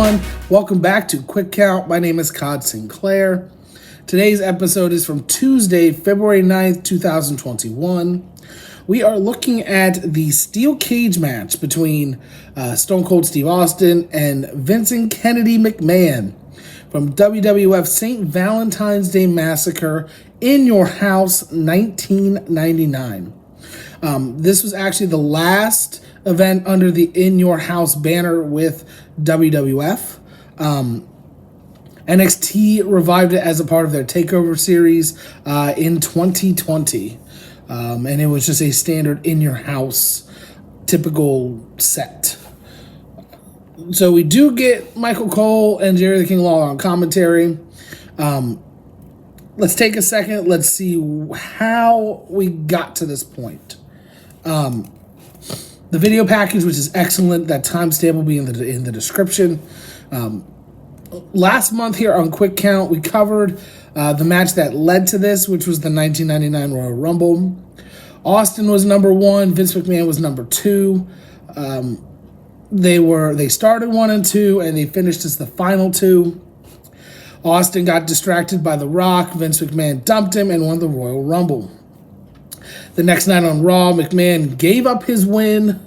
everyone. Welcome back to Quick Count. My name is Codd Sinclair. Today's episode is from Tuesday, February 9th, 2021. We are looking at the steel cage match between Stone Cold Steve Austin and Vincent Kennedy McMahon from WWF St. Valentine's Day Massacre In Your House 1999. This was actually the last event under the In Your House banner with WWF. NXT revived it as a part of their TakeOver series in 2020. And it was just a standard In Your House typical set. So we do get Michael Cole and Jerry the King Lawler on commentary. Let's take a second. Let's see how we got to this point. The video package, which is excellent, that timestamp will be in the description. Last month here on Quick Count, we covered the match that led to this, which was the 1999 Royal Rumble. Austin was number one. Vince McMahon was number two. They started 1 and 2, and they finished as the final two. Austin got distracted by The Rock. Vince McMahon dumped him and won the Royal Rumble. The next night on Raw, McMahon gave up his win,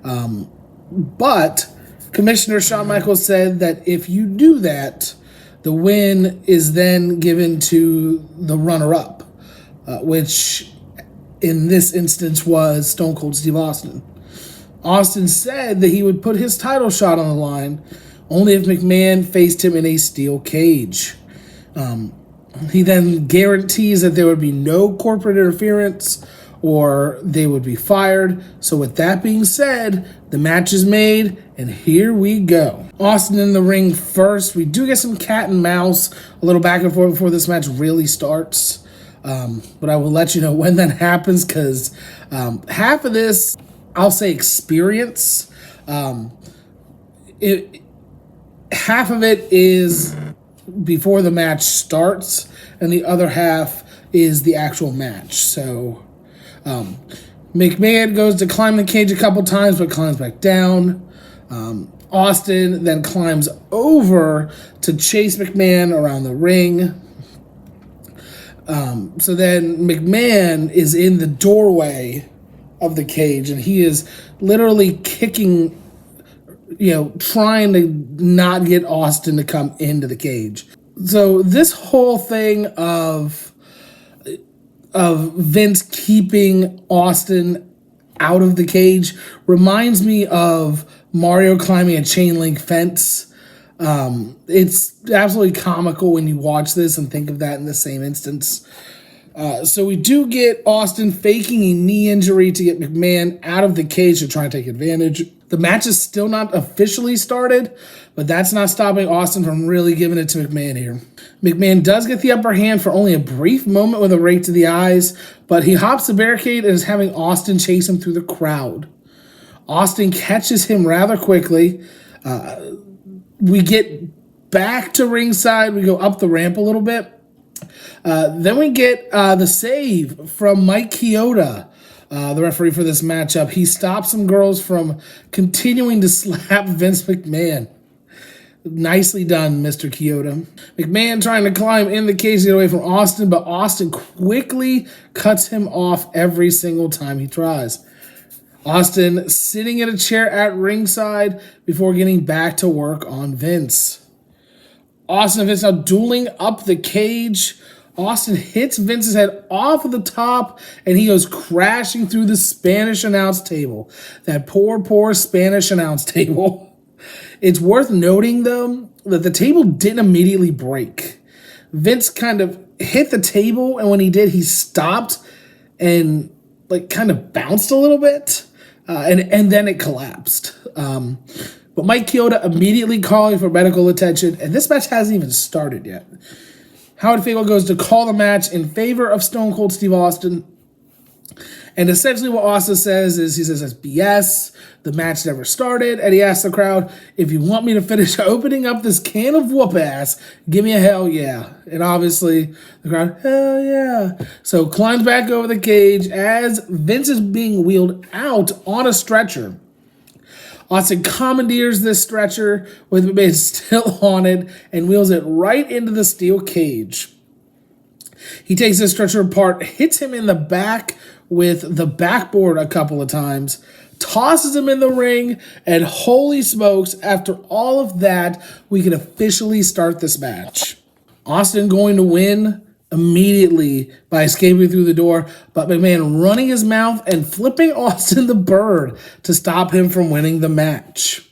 but Commissioner Shawn Michaels said that if you do that, the win is then given to the runner-up, which in this instance was Stone Cold Steve Austin. Austin said that he would put his title shot on the line only if McMahon faced him in a steel cage. He then guarantees that there would be no corporate interference or they would be fired. So with that being said, the match is made, and here we go. Austin in the ring first. We do get some cat and mouse, a little back and forth before this match really starts. But I will let you know when that happens, because half of this, I'll say experience. Half of it is before the match starts, and the other half is the actual match. So McMahon goes to climb the cage a couple times, but climbs back down. Austin then climbs over to chase McMahon around the ring. So then McMahon is in the doorway of the cage, and he is literally kicking, trying to not get Austin to come into the cage. So this whole thing of Vince keeping Austin out of the cage reminds me of Mario climbing a chain link fence. It's absolutely comical when you watch this and think of that in the same instance. So we do get Austin faking a knee injury to get McMahon out of the cage to try and take advantage. The match is still not officially started, but that's not stopping Austin from really giving it to McMahon here. McMahon does get the upper hand for only a brief moment with a rake to the eyes, but he hops the barricade and is having Austin chase him through the crowd. Austin catches him rather quickly. We get back to ringside. We go up the ramp a little bit. Then we get the save from Mike Chioda, the referee for this matchup. He stops some girls from continuing to slap Vince McMahon. Nicely done, Mr. Chioda. McMahon trying to climb in the cage to get away from Austin, but Austin quickly cuts him off every single time he tries. Austin sitting in a chair at ringside before getting back to work on Vince. Austin and Vince now dueling up the cage. Austin hits Vince's head off of the top, and he goes crashing through the Spanish announce table. That poor Spanish announce table. It's worth noting, though, that the table didn't immediately break. Vince kind of hit the table, and when he did, he stopped and kind of bounced a little bit, and then it collapsed. But Mike Chioda immediately calling for medical attention, and this match hasn't even started yet. Howard Finkel goes to call the match in favor of Stone Cold Steve Austin. And essentially what Austin says is, he says, it's BS. The match never started. And he asks the crowd, if you want me to finish opening up this can of whoop ass, give me a hell yeah. And obviously the crowd, hell yeah. So climbs back over the cage as Vince is being wheeled out on a stretcher. Austin commandeers this stretcher with McMahon still on it and wheels it right into the steel cage. He takes the stretcher apart, hits him in the back with the backboard a couple of times, tosses him in the ring, and holy smokes, after all of that, we can officially start this match. Austin going to win immediately by escaping through the door, but McMahon running his mouth and flipping Austin the bird to stop him from winning the match.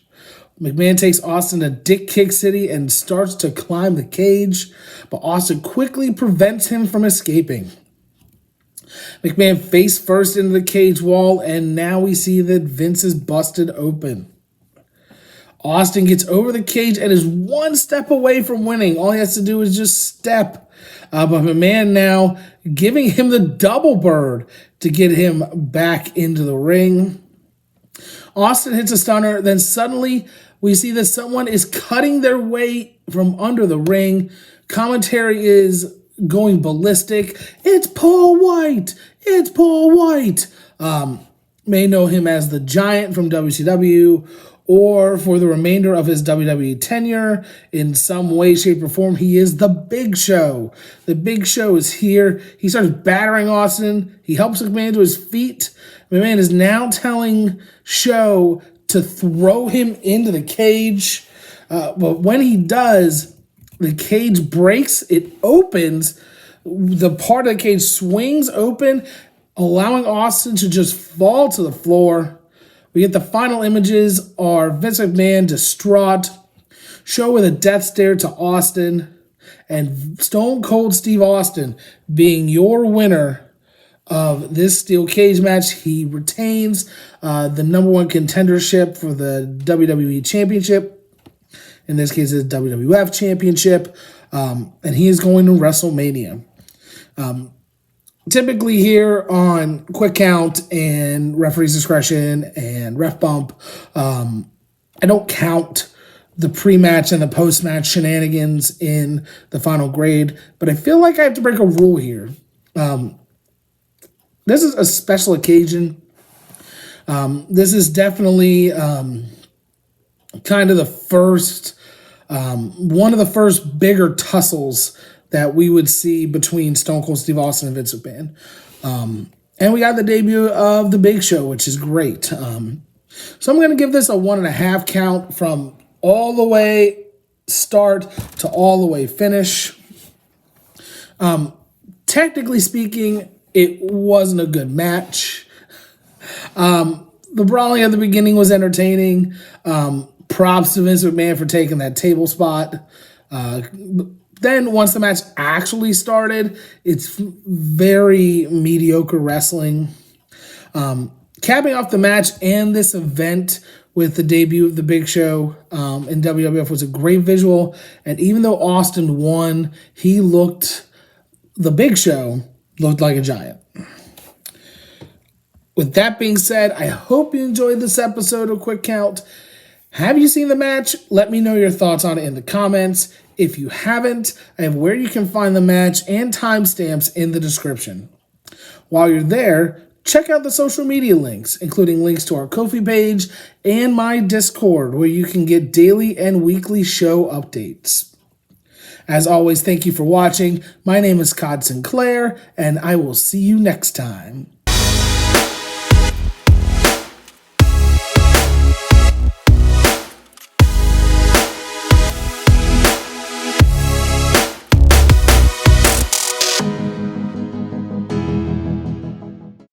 McMahon takes Austin to Dick Kick City and starts to climb the cage, but Austin quickly prevents him from escaping. McMahon face first into the cage wall, and now we see that Vince is busted open. Austin gets over the cage and is one step away from winning. All he has to do is just step. But McMahon now giving him the double bird to get him back into the ring. Austin hits a stunner, then suddenly we see that someone is cutting their way from under the ring. Commentary is going ballistic. It's Paul White. It's Paul White. May know him as the Giant from WCW, or for the remainder of his WWE tenure, in some way, shape, or form, he is the Big Show. The Big Show is here. He starts battering Austin. He helps McMahon to his feet. McMahon is now telling Show to throw him into the cage. But when he does, the cage breaks. It opens. The part of the cage swings open, allowing Austin to just fall to the floor. We get the final images are Vince McMahon distraught, Show with a death stare to Austin, and Stone Cold Steve Austin being your winner of this steel cage match. He retains the number one contendership for the WWE Championship. In this case, it's WWF Championship. And he is going to WrestleMania. Typically here on Quick Count and Referee's Discretion and Ref Bump, I don't count the pre-match and the post-match shenanigans in the final grade, but I feel like I have to break a rule here. This is a special occasion. This is definitely kind of the first, one of the first bigger tussles that we would see between Stone Cold Steve Austin and Vince McMahon. And we got the debut of The Big Show, which is great. So I'm going to give this a 1.5 count from all the way start to all the way finish. Technically speaking, it wasn't a good match. The brawling at the beginning was entertaining. Props to Vince McMahon for taking that table spot. Then once the match actually started, it's very mediocre wrestling. Capping off the match and this event with the debut of The Big Show in WWF was a great visual. And even though Austin won, The Big Show looked like a giant. With that being said, I hope you enjoyed this episode of Quick Count. Have you seen the match? Let me know your thoughts on it in the comments. If you haven't, I have where you can find the match and timestamps in the description. While you're there, check out the social media links, including links to our Ko-fi page and my Discord, where you can get daily and weekly show updates. As always, thank you for watching. My name is Codd Sinclair, and I will see you next time.